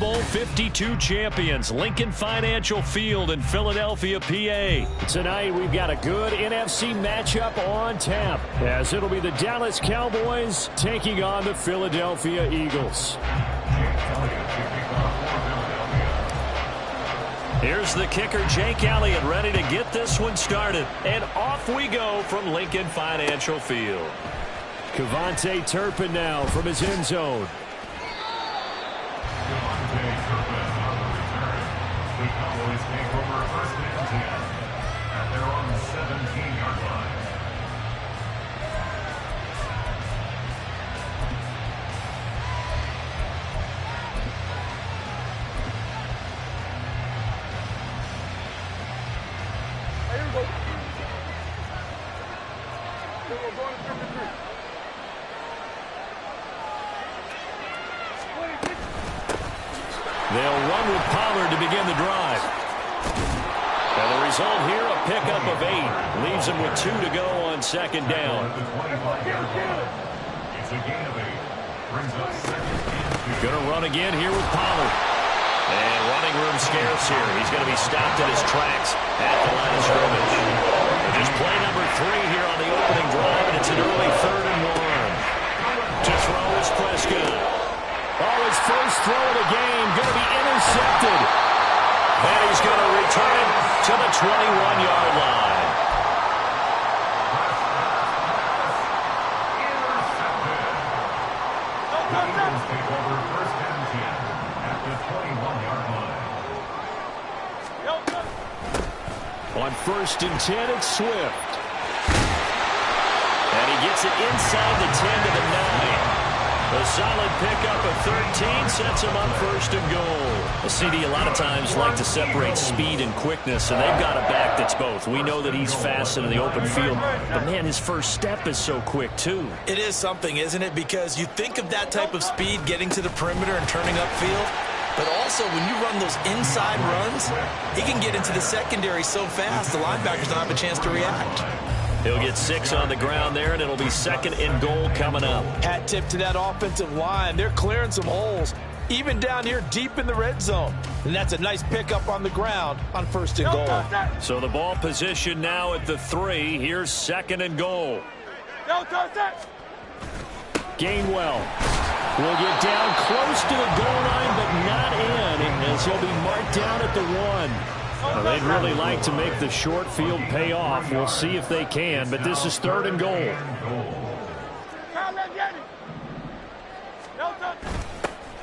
Bowl 52 champions, Lincoln Financial Field in Philadelphia, PA. Tonight, we've got a good NFC matchup on tap, as it'll be the Dallas Cowboys taking on the Philadelphia Eagles. Here's the kicker, Jake Elliott, ready to get this one started. And off we go from Lincoln Financial Field. Kevontae Turpin now from his end zone. The Cowboys take over first and 10 at their own 17-yard line. They'll run with Pollard to begin the drive. And the result here, a pickup of 8. Leaves them with 2 to go on second down. It's a gain of 8. Brings up second and 2. Going to run again here with Pollard. And running room scarce here. He's going to be stopped in his tracks at the line of scrimmage. Just play number 3 here on the opening drive, and it's an early 3rd and 1. To throw is Prescott. Oh, his first throw of the game, going to be intercepted. And he's going to return it to the 21-yard line. Eagles take over first and 10 at the 21-yard line. On first and 10, it's Swift. And he gets it inside the 10 to the 9. A solid pickup of 13 sets him up first and goal. Well, CD, a lot of times like to separate speed and quickness, and they've got a back that's both. We know that he's fast in the open field, but man, his first step is so quick too. It is something, isn't it? Because you think of that type of speed getting to the perimeter and turning upfield, but also when you run those inside runs, he can get into the secondary so fast the linebackers don't have a chance to react. He'll get 6 on the ground there, and it'll be second and goal coming up. Hat tip to that offensive line. They're clearing some holes, even down here deep in the red zone. And that's a nice pickup on the ground on first and goal. So the ball position now at the 3. Here's second and goal. Gainwell will get down close to the goal line, but not in, as he'll be marked down at the 1. Well, they'd really like to make the short field pay off. We'll see if they can, but this is third and goal.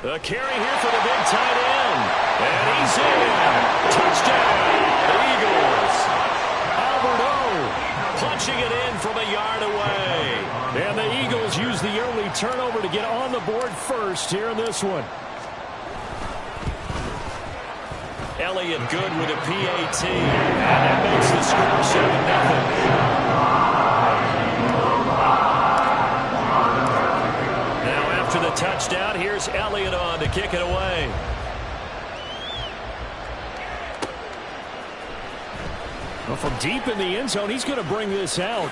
The carry here for the big tight end. And he's in. Touchdown, the Eagles. Albert O punching it in from a yard away. And the Eagles use the early turnover to get on the board first here in this one. Elliott good with a PAT, and that makes the score 7-0. Now after the touchdown, here's Elliott on to kick it away. Well, from deep in the end zone, he's going to bring this out.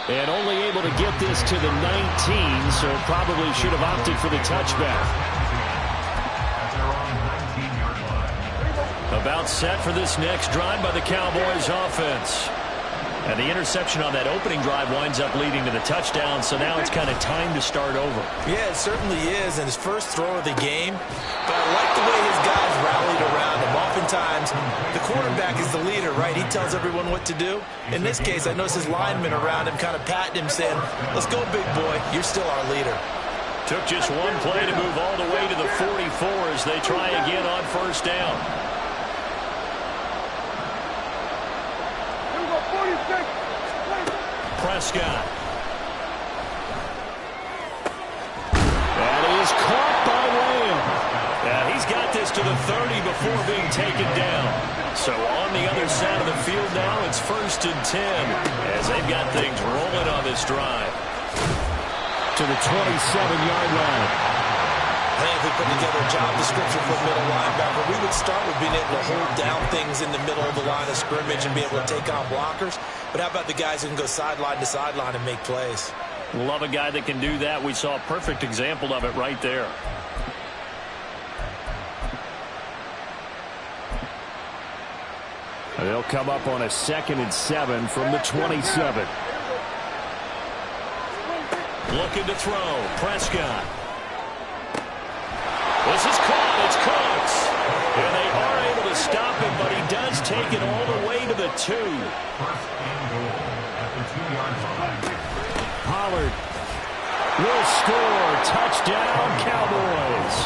And only able to get this to the 19, so probably should have opted for the touchback. About set for this next drive by the Cowboys offense. And the interception on that opening drive winds up leading to the touchdown, so now it's kind of time to start over. Yeah, it certainly is, and his first throw of the game. But I like the way his guys rallied around him. Oftentimes, the quarterback is the leader, right? He tells everyone what to do. In this case, I noticed his linemen around him kind of patting him, saying, "Let's go, big boy. You're still our leader." Took just one play to move all the way to the 44 as they try again on first down. Prescott. And he is caught by Lamb. Yeah, he's got this to the 30 before being taken down. So on the other side of the field now, it's first and 10 as they've got things rolling on this drive. To the 27-yard line. I think if we put together a job description for a middle linebacker, we would start with being able to hold down things in the middle of the line of scrimmage and be able to take on blockers. But how about the guys who can go sideline to sideline and make plays? Love a guy that can do that. We saw a perfect example of it right there. They'll come up on a 2nd and 7 from the 27. Looking to throw. Prescott. This is caught. It's Cooks. And they are able to stop him, but he does take it all the way to the 2. First and goal at the 2-yard line. Pollard will score. Touchdown, Cowboys.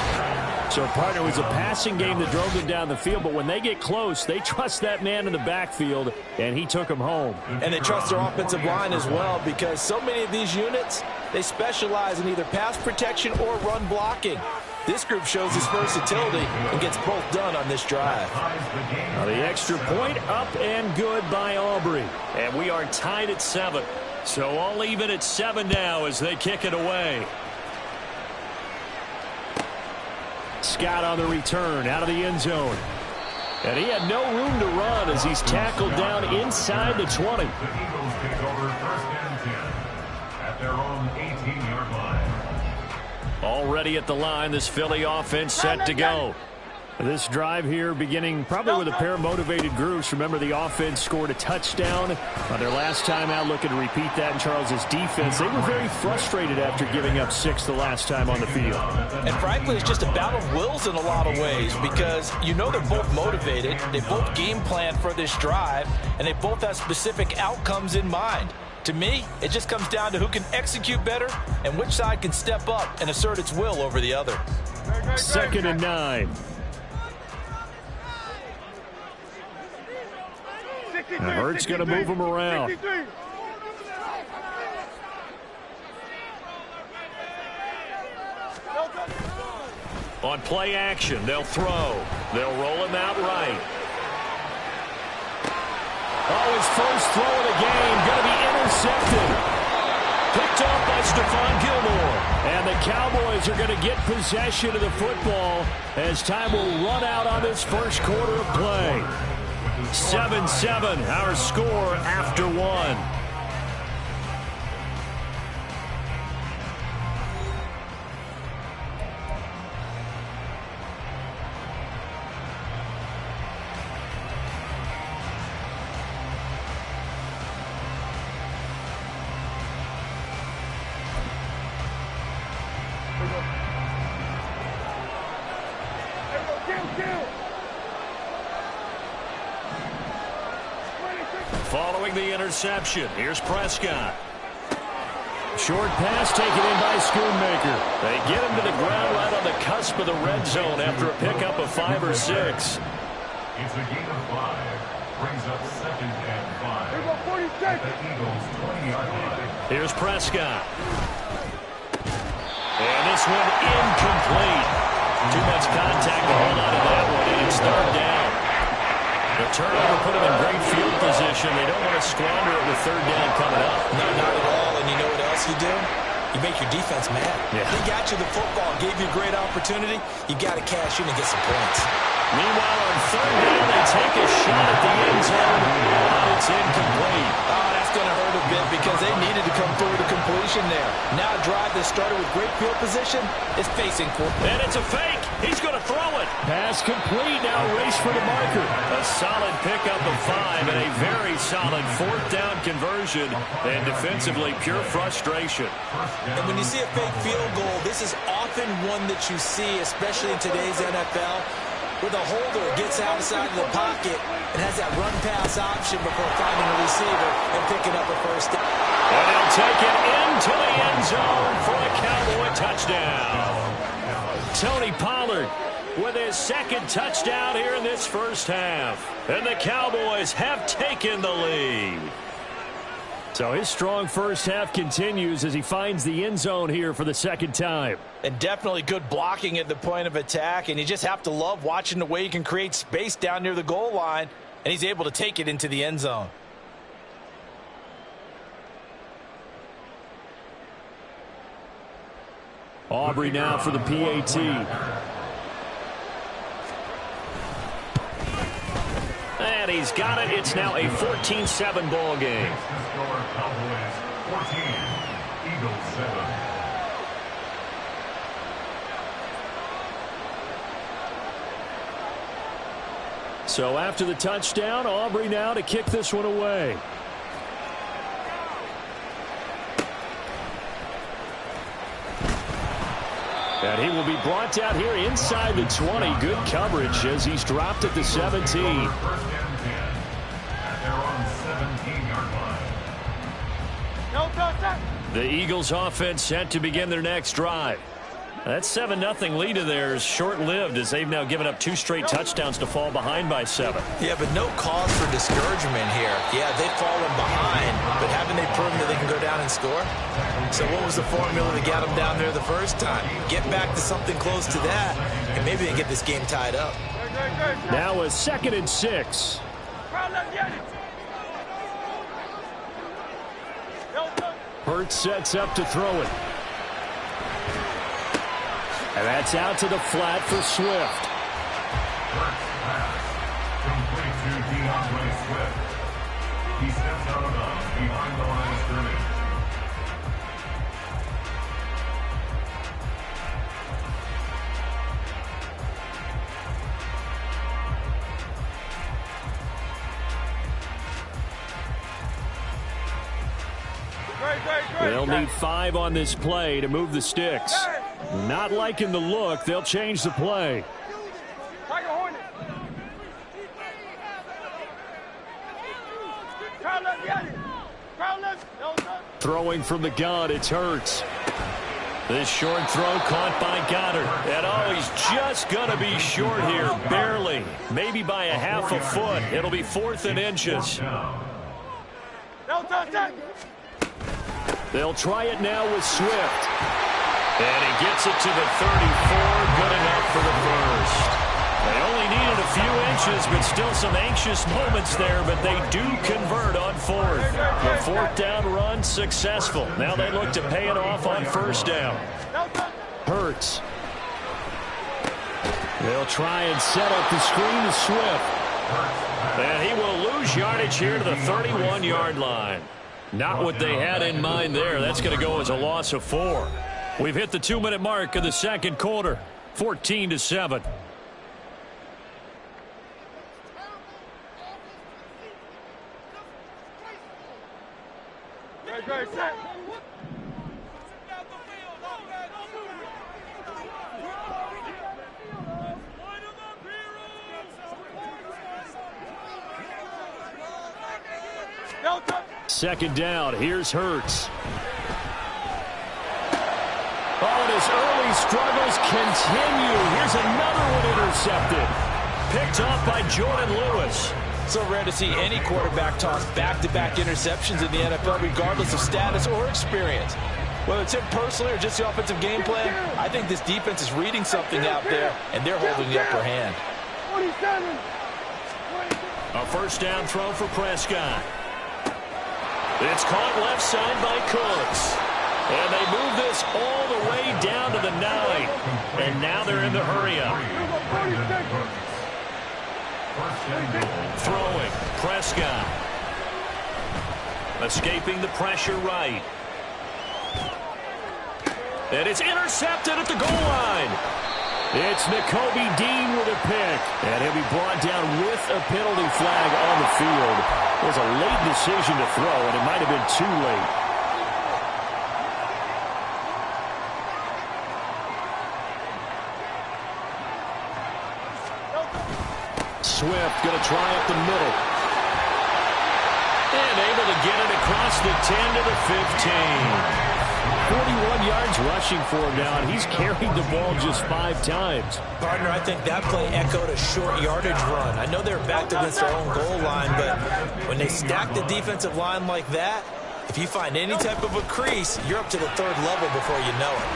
So, partner, it was a passing game that drove them down the field, but when they get close, they trust that man in the backfield, and he took them home. And they trust their offensive line as well, because so many of these units, they specialize in either pass protection or run blocking. This group shows its versatility and gets both done on this drive. Now the extra point up and good by Aubrey. And we are tied at 7. So all even at 7 now as they kick it away. Scott on the return out of the end zone. And he had no room to run as he's tackled down inside the 20. The Eagles take over 1st and 10 at their own 18-yard line. Already at the line, this Philly offense set to go. This drive here beginning probably with a pair of motivated groups. Remember, the offense scored a touchdown on their last time out, looking to repeat that in Charles's defense. They were very frustrated after giving up 6 the last time on the field. And frankly, it's just a battle of wills in a lot of ways, because you know they're both motivated, they both game plan for this drive, and they both have specific outcomes in mind. To me, it just comes down to who can execute better and which side can step up and assert its will over the other. 2nd and 9. Now Hurts going to move him around. On play action, they'll throw. They'll roll him out right. Oh, his first throw of the game going to be intercepted. Picked up by Stephon Gilmore. And the Cowboys are going to get possession of the football as time will run out on this first quarter of play. 7-7, our score after 1. Following the interception, here's Prescott. Short pass taken in by Schoonmaker. They get him to the ground right on the cusp of the red zone after a pickup of 5 or 6. It's a gain of 5. Brings up 2nd and 5. At the Eagles' 20-yard line. Here's Prescott. And this one incomplete. Too much contact to hold on to that one, and it's 3rd down. The turnover put them in great field position. They don't want to squander it with 3rd down coming up. No, not at all. And you know what else you do? You make your defense mad. Yeah. They got you the football, gave you a great opportunity. You got to cash in and get some points. Meanwhile, on 3rd down, they take a shot at the end zone, but it's incomplete. Oh, that's going to hurt a bit because they needed to come through the completion there. Now a drive that started with great field position is facing for. And it's a fake. He's going to throw it. Pass complete. Now race for the marker. A solid pickup of 5 and a very solid 4th down conversion. And defensively, pure frustration. And when you see a fake field goal, this is often one that you see, especially in today's NFL, where the holder gets outside of the pocket and has that run-pass option before finding a receiver and picking up a 1st down. And he'll take it into the end zone for a Cowboy touchdown. Tony Pollard with his 2nd touchdown here in this first half. And the Cowboys have taken the lead. So his strong first half continues as he finds the end zone here for the 2nd time. And definitely good blocking at the point of attack. And you just have to love watching the way he can create space down near the goal line. And he's able to take it into the end zone. Aubrey now for the PAT. And he's got it. It's now a 14-7 ball game. Cowboys 14, Eagles 7. So after the touchdown, Aubrey now to kick this one away. And he will be brought down here inside the 20. Good coverage as he's dropped at the 17. First and 10. And they're on 17-yard line. The Eagles offense set to begin their next drive. That 7-0 lead of theirs short-lived as they've now given up 2 straight touchdowns to fall behind by 7. Yeah, but no cause for discouragement here. Yeah, they've fallen behind, but haven't they proven that they can go down and score? So what was the formula that got them down there the first time? Get back to something close to that, and maybe they get this game tied up. Now a 2nd and 6. Hurts sets up to throw it. And that's out to the flat for Swift. Complete to DeAndre Swift. He steps out of bounds behind the line of scrimmage. They'll need 5 on this play to move the sticks. Not liking the look, they'll change the play. Throwing from the gun, it's Hurts. This short throw caught by Goddard. And oh, he's just going to be short here, barely. Maybe by a half a foot. It'll be 4th and inches. They'll try it now with Swift. And he gets it to the 34, good enough for the first. They only needed a few inches, but still some anxious moments there, but they do convert on 4th. The 4th down run successful. Now they look to pay it off on 1st down. Hurts. They'll try and set up the screen to Swift. And he will lose yardage here to the 31-yard line. Not what they had in mind there. That's going to go as a loss of 4. We've hit the 2-minute mark of the 2nd quarter. 14-7. Second down, here's Hurts. Oh, and his early struggles continue. Here's another one intercepted. Picked off by Jordan Lewis. So rare to see any quarterback toss back-to-back interceptions in the NFL, regardless of status or experience. Whether it's him personally or just the offensive game plan, I think this defense is reading something out there, and they're holding the upper hand. A 1st down throw for Prescott. It's caught left side by Cooks. And they move this all the way down to the 9. And now they're in the hurry-up. Throwing, Prescott. Escaping the pressure right. And it's intercepted at the goal line. It's Nakobe Dean with a pick. And he'll be brought down with a penalty flag on the field. It was a late decision to throw, and it might have been too late. Swift going to try up the middle. And able to get it across the 10 to the 15. 41 yards rushing for him now, and he's carried the ball just 5 times. Partner, I think that play echoed a short yardage run. I know they're backed against their own goal line, but when they stack the defensive line like that, if you find any type of a crease, you're up to the 3rd level before you know it.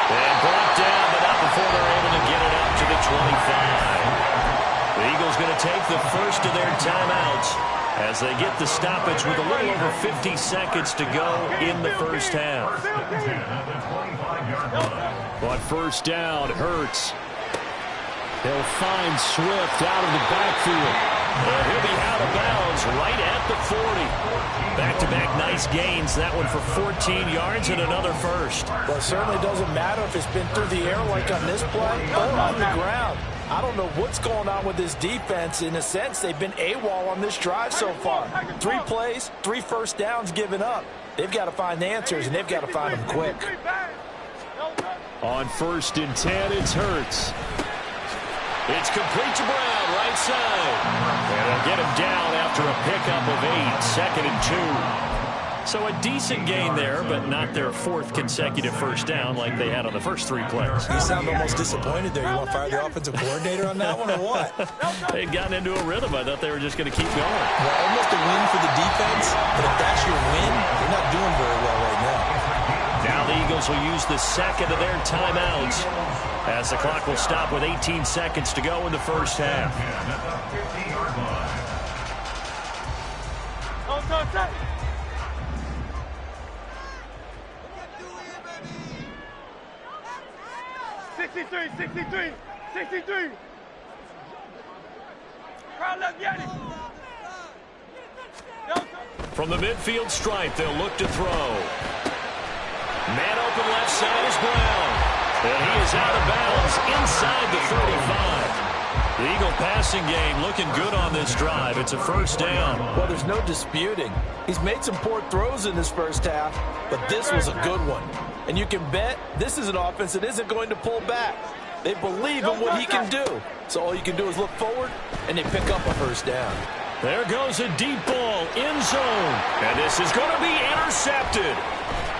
And brought down, but not before they're able to get it out to the 25. The Eagles going to take the first of their timeouts as they get the stoppage with a little over 50 seconds to go in the first half. On 1st down, Hurts. He'll find Swift out of the backfield. And he'll be out of bounds right at the 40. Back-to-back nice gains. That one for 14 yards and another first. Well, it certainly doesn't matter if it's been through the air like on this play or on the ground. I don't know what's going on with this defense. In a sense, they've been AWOL on this drive so far. 3 plays, 3 first downs given up. They've got to find the answers, and they've got to find them quick. On 1st and 10, it's Hurts. It's complete to Brown, right side. And they'll get him down after a pickup of 8, 2nd and 2. So a decent gain there, but not their 4th consecutive first down like they had on the first 3 plays. You sound almost disappointed there. You want to fire the offensive coordinator on that one or what? They had gotten into a rhythm. I thought they were just going to keep going. Well, almost a win for the defense, but if that's your win, you're not doing very well right now. Now the Eagles will use the second of their timeouts as the clock will stop with 18 seconds to go in the first half. 63. Crowd left, Yeti. From the midfield stripe, they'll look to throw. Man open left side is Brown. And he is out of bounds inside the 35. The Eagle passing game looking good on this drive. It's a first down. Well, there's no disputing. He's made some poor throws in this first half, but this was a good one. And you can bet this is an offense that isn't going to pull back. They believe in what he can do. So all you can do is look forward, and they pick up a first down. There goes a deep ball, end zone. And this is going to be intercepted.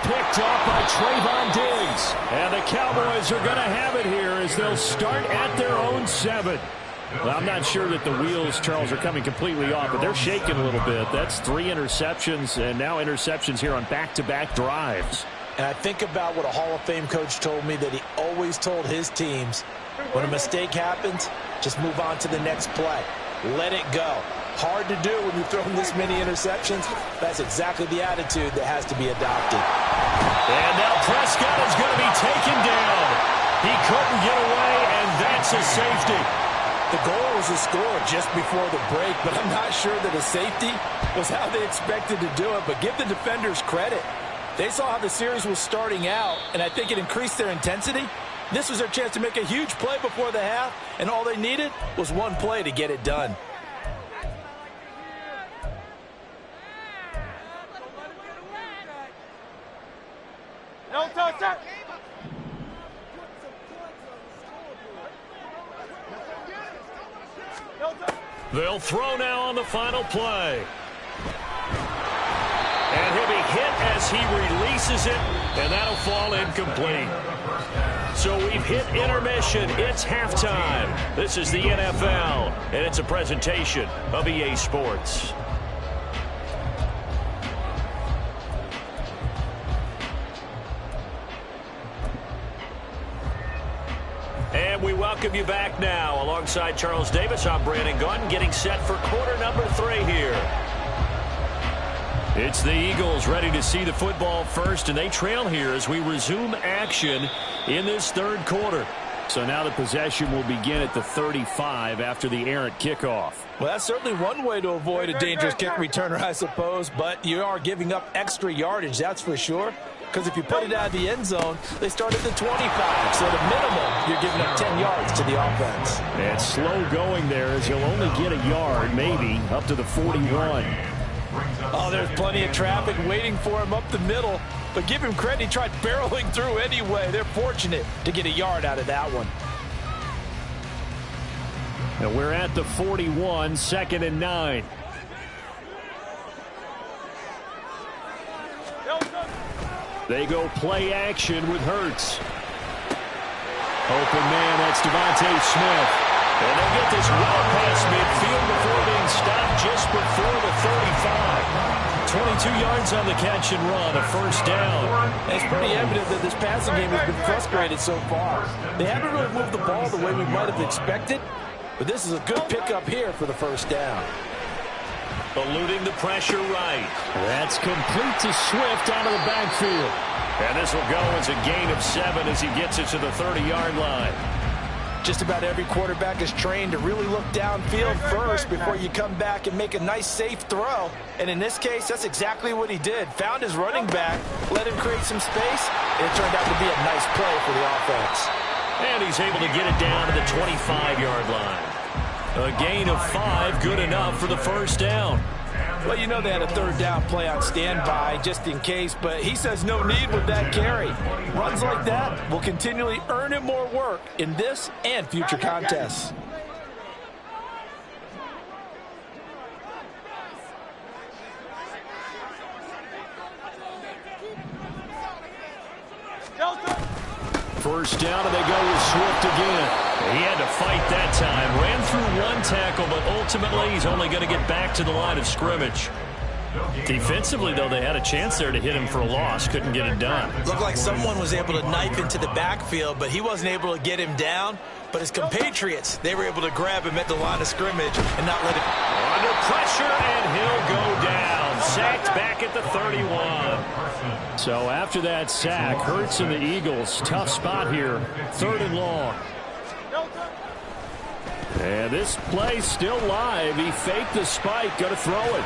Picked off by Trayvon Diggs. And the Cowboys are going to have it here as they'll start at their own 7. Well, I'm not sure that the wheels, Charles, are coming completely off, but they're shaking a little bit. That's 3 interceptions, and now interceptions here on back-to-back drives. And I think about what a Hall of Fame coach told me that he always told his teams, when a mistake happens, just move on to the next play. Let it go. Hard to do when you've thrown this many interceptions. That's exactly the attitude that has to be adopted. And now Prescott is going to be taken down. He couldn't get away, and that's a safety. The goal was a score just before the break, but I'm not sure that a safety was how they expected to do it. But give the defenders credit. They saw how the series was starting out, and I think it increased their intensity. This was their chance to make a huge play before the half, and all they needed was one play to get it done. No touch. They'll throw now on the final play. And he'll be hit as he releases it, and that'll fall incomplete. So we've hit intermission. It's halftime. This is the NFL, and it's a presentation of EA Sports. And we welcome you back now. Alongside Charles Davis, I'm Brandon Gunn, getting set for quarter number 3 here. It's the Eagles ready to see the football first, and they trail here as we resume action in this third quarter. So now the possession will begin at the 35 after the errant kickoff. Well, that's certainly one way to avoid a dangerous kick returner, I suppose, but you are giving up extra yardage, that's for sure. Because if you put it out of the end zone, they start at the 25. So the minimum, you're giving up 10 yards to the offense. And slow going there as he'll only get a yard, maybe, up to the 41. Oh, there's plenty of traffic waiting for him up the middle. But give him credit, he tried barreling through anyway. They're fortunate to get a yard out of that one. Now we're at the 41, 2nd and 9. They go play action with Hurts. Open man, that's Devontae Smith. And they'll get this well past midfield before being stopped just before the 35. 22 yards on the catch and run, a first down. It's pretty evident that this passing game has been frustrated so far. They haven't really moved the ball the way we might have expected, but this is a good pickup here for the first down. Eluding the pressure right. That's complete to Swift out of the backfield. And this will go as a gain of 7 as he gets it to the 30-yard line. Just about every quarterback is trained to really look downfield first before you come back and make a nice, safe throw. And in this case, that's exactly what he did. Found his running back, let him create some space, and it turned out to be a nice play for the offense. And he's able to get it down to the 25-yard line. A gain of 5, good enough for the first down. Well, you know they had a third down play on standby just in case, but he says no need with that carry. Runs like that will continually earn him more work in this and future contests. First down, and they go with Swift again. He had to fight that time. Ran through one tackle, but ultimately he's only going to get back to the line of scrimmage. Defensively, though, they had a chance there to hit him for a loss. Couldn't get it done. Looked like someone was able to knife into the backfield, but he wasn't able to get him down. But his compatriots, they were able to grab him at the line of scrimmage and not let him. Under pressure, and he'll go down. Sacked back at the 31. So after that sack, Hurts and the Eagles, tough spot here, 3rd and long. And this play still live. He faked the spike, going to throw it.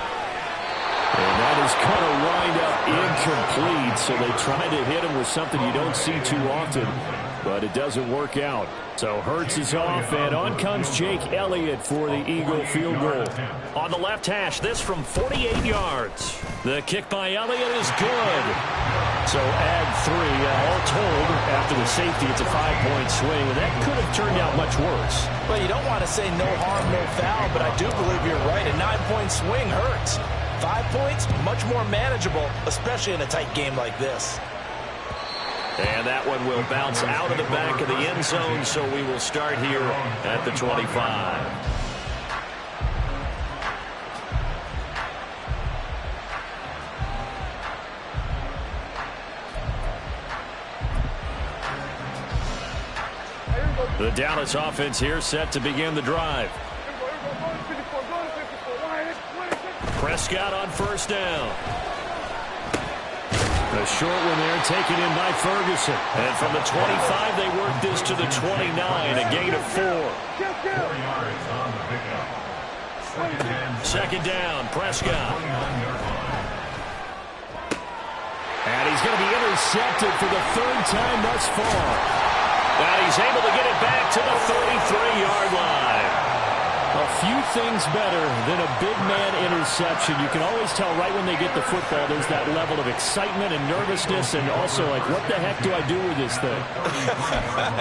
And that is going to wind up incomplete. So they tried to hit him with something you don't see too often, but it doesn't work out. So Hurts is off, and on comes Jake Elliott for the Eagle field goal. On the left hash, this from 48 yards. The kick by Elliott is good. So add 3. All told, after the safety, it's a 5-point swing, and that could have turned out much worse. Well, you don't want to say no harm, no foul, but I do believe you're right. A 9-point swing hurts. 5 points, much more manageable, especially in a tight game like this. And that one will bounce out of the back of the end zone, so we will start here at the 25. The Dallas offense here set to begin the drive. Prescott on first down. A short one there, taken in by Ferguson. And from the 25, they work this to the 29, a gain of 4. 4 yards on the pickup. Second down, Prescott. And he's going to be intercepted for the 3rd time thus far. And he's able to get it back to the 33-yard line. A few things better than a big man interception. You can always tell right when they get the football, there's that level of excitement and nervousness, and also like, what the heck do I do with this thing?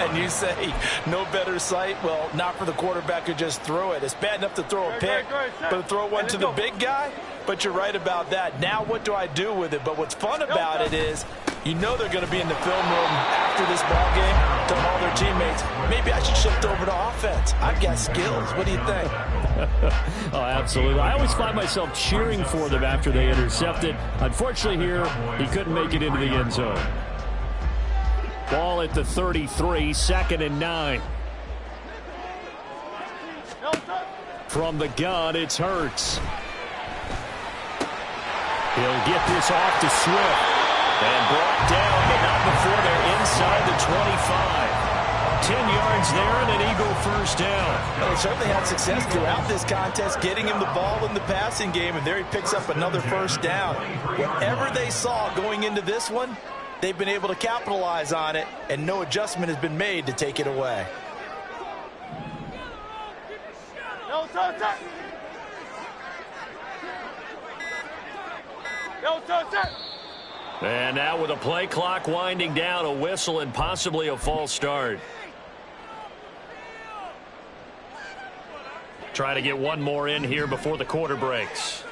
And you say, no better sight? Well, not for the quarterback who just threw it. It's bad enough to throw a pick, but to throw one to the big guy? But you're right about that. Now what do I do with it? But what's fun about it is, you know they're going to be in the film room after this ball game, telling all their teammates, maybe I should shift over to offense. I've got skills. What do you think? Oh, absolutely. I always find myself cheering for them after they intercepted. Unfortunately here, he couldn't make it into the end zone. Ball at the 33, 2nd and 9. From the gun, it's Hurts. He'll get this off to Swift. And brought down, but not before they're inside the 25. 10 yards there and an Eagle first down. Well, they certainly had success throughout this contest, getting him the ball in the passing game, and there he picks up another first down. Whatever they saw going into this one, they've been able to capitalize on it, and no adjustment has been made to take it away. And now with a play clock winding down, a whistle and possibly a false start. Try to get one more in here before the quarter breaks.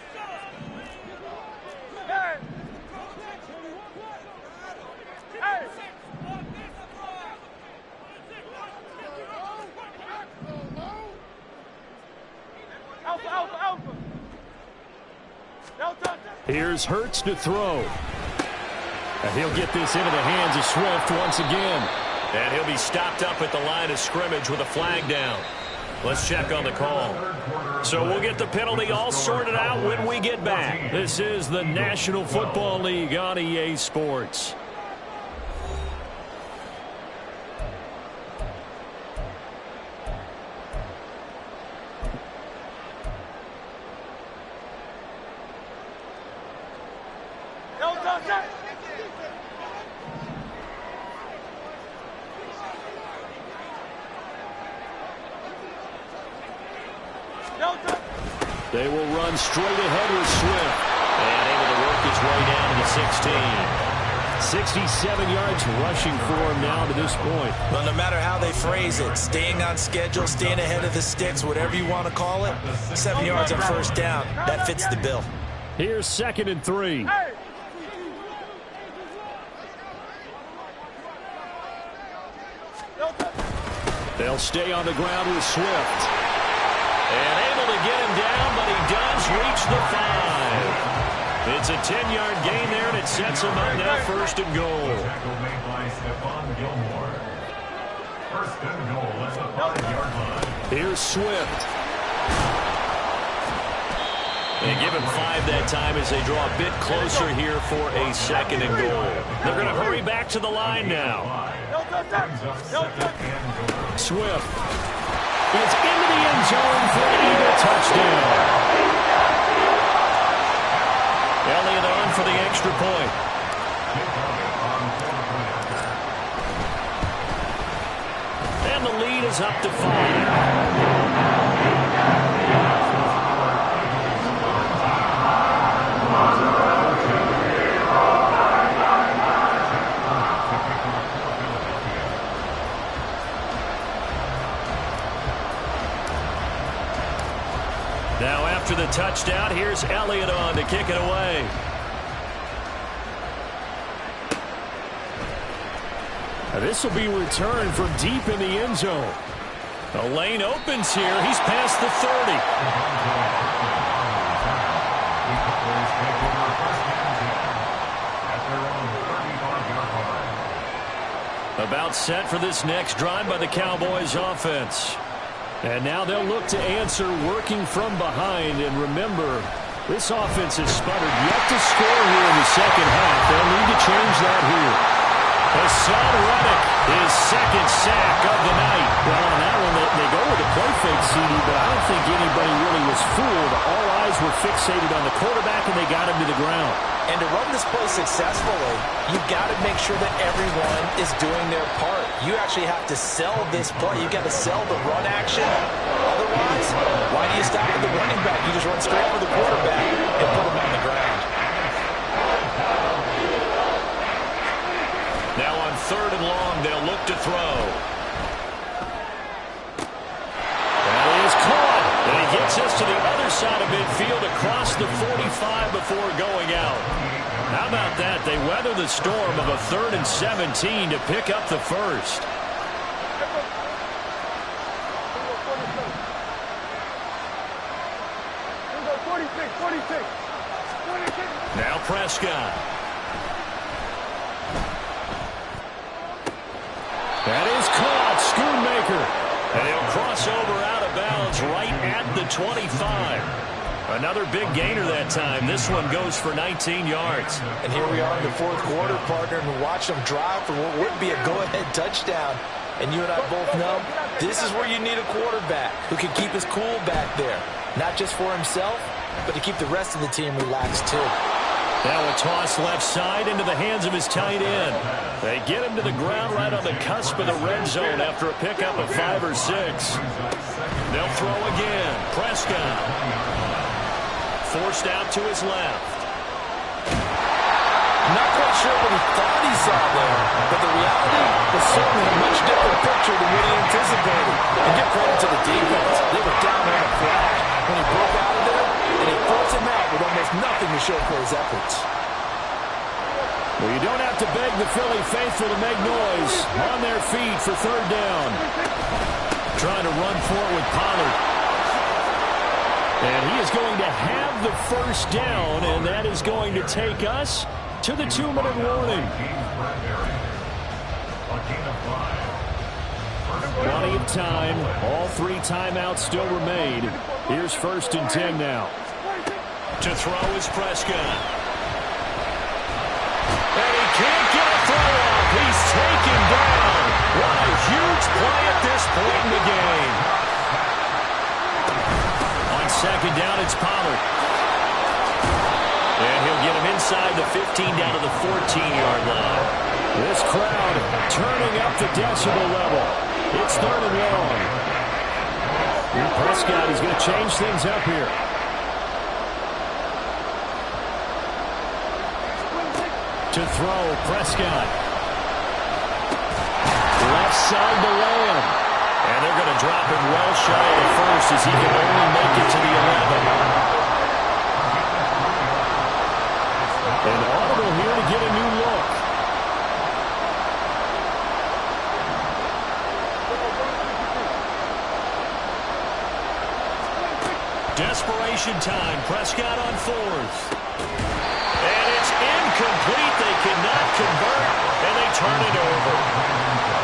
Here's Hurts to throw. And he'll get this into the hands of Swift once again. And he'll be stopped up at the line of scrimmage with a flag down. Let's check on the call. So we'll get the penalty all sorted out when we get back. This is the National Football League on EA Sports. They will run straight ahead with Swift. And able to work his way down to the 16. 67 yards rushing for him now to this point. Well, no matter how they phrase it, staying on schedule, staying ahead of the sticks, whatever you want to call it, 7 yards on first down, that fits the bill. Here's 2nd and 3. They'll stay on the ground with Swift. And able to get him down, but he does reach the 5. It's a 10-yard gain there, and it sets him up now 1st and goal. Tackle made by Stephon Gilmore. 1st and goal at the 5-yard line. Here's Swift. They give him 5 that time as they draw a bit closer here for a 2nd and goal. They're going to hurry back to the line now. Swift is into the end zone for an Eagle touchdown. Elliott on for the extra point. And the lead is up to 5. Now after the touchdown, here's Elliott on to kick it away. This will be returned from deep in the end zone. The lane opens here. He's past the 30. About set for this next drive by the Cowboys offense. And now they'll look to answer working from behind. And remember, this offense has sputtered yet to score here in the second half. They'll need to change that here. Hassan Reddick, his 2nd sack of the night. Well, on that one, they go with a play fake, CD, but I don't think anybody really was fooled. All eyes were fixated on the quarterback, and they got him to the ground. And to run this play successfully, you've got to make sure that everyone is doing their part. You actually have to sell this play. You've got to sell the run action. Otherwise, why do you stop at the running back? You just run straight for the quarterback and put him on the ground. Now on 3rd and long, they'll look to throw. That is caught. And he gets us to the other side of midfield across the 45 before going out. How about that? They weather the storm of a 3rd and 17 to pick up the first. Now Prescott. That is caught. Schoonmaker. And he'll cross over out of bounds right at the 25. Another big gainer that time. This one goes for 19 yards. And here we are in the 4th quarter, partner, and watch them drive for what would be a go-ahead touchdown. And you and I both know this is where you need a quarterback who can keep his cool back there. Not just for himself, but to keep the rest of the team relaxed too. Now a toss left side into the hands of his tight end. They get him to the ground right on the cusp of the red zone after a pickup of 5 or 6. They'll throw again. Prescott. Forced out to his left. Not quite sure what he thought he saw there, but the reality was certainly a much different picture than what he anticipated. And give credit to the defense. They were down on the flag when he broke out of there, and he throws him out with almost nothing to show for his efforts. Well, you don't have to beg the Philly faithful to make noise. On their feet for 3rd down. Trying to run forward with Pollard. And he is going to have the first down, and that is going to take us to the 2-minute warning. Plenty of time. All 3 timeouts still remain. Here's 1st and 10 now. To throw is Prescott. And he can't get a throw off. He's taken down. What a huge play at this point in the game. On 2nd down, it's Pollard. And he'll get him inside the 15 down to the 14-yard line. This crowd turning up the decibel level. It's 3rd and long. Prescott, he's going to change things up here. To throw, Prescott. Left side to Lamb. And they're going to drop him well shy of the first as he can only make it to the 11. An audible here to get a new look. Desperation time. Prescott on fourth. And it's incomplete. They cannot convert, and they turn it over.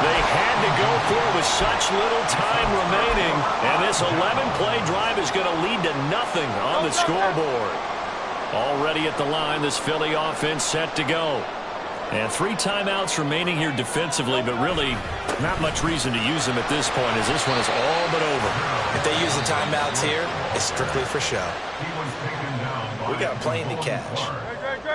They had to go for it with such little time remaining, and this 11-play drive is going to lead to nothing on the scoreboard. Already at the line, this Philly offense set to go. And 3 timeouts remaining here defensively, but really not much reason to use them at this point as this one is all but over. If they use the timeouts here, it's strictly for show. We got a plane to catch.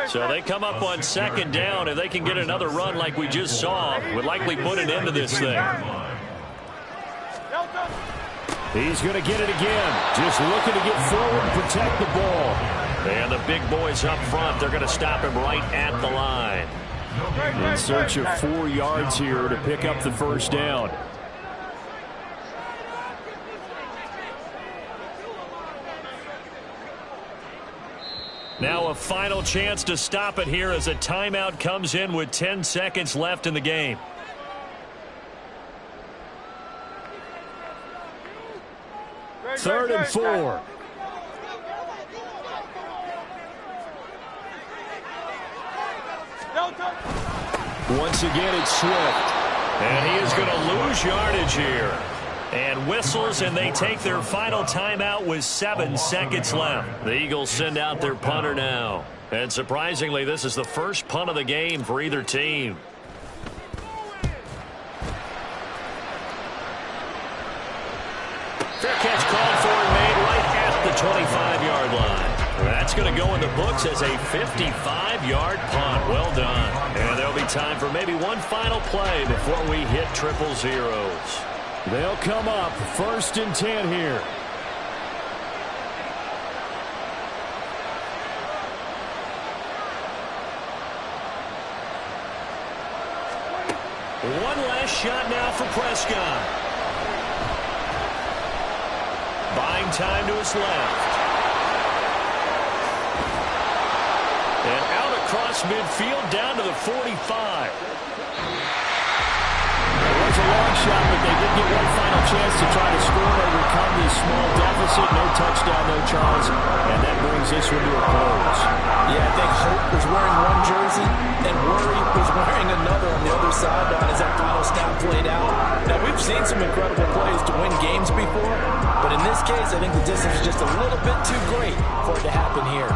So they come up on second down. If they can get another run like we just saw, would likely put an end to this thing. He's going to get it again. Just looking to get forward and protect the ball. And the big boys up front, they're going to stop him right at the line. In search of 4 yards here to pick up the first down. Now a final chance to stop it here as a timeout comes in with 10 seconds left in the game. Third and 4. Once again, it's Swift. And he is going to lose yardage here. And whistles, and they take their final timeout with 7 seconds left. The Eagles send out their punter now. And surprisingly, this is the first punt of the game for either team. Fair catch called for and made right at the 25-yard line. That's going to go in the books as a 55-yard punt. Well done. And there'll be time for maybe one final play before we hit 000. They'll come up first and 10 here. One last shot now for Prescott. Buying time to his left. And out across midfield down to the 45. It was a long shot, but they did get one final chance to try to score or overcome this small deficit. No touchdown, though, Charles. And that brings this one to a close. Yeah, I think Hope was wearing one jersey and Worry was wearing another on the other sideline as that final snap played out. Now, we've seen some incredible plays to win games before, but in this case, I think the distance is just a little bit too great for it to happen here.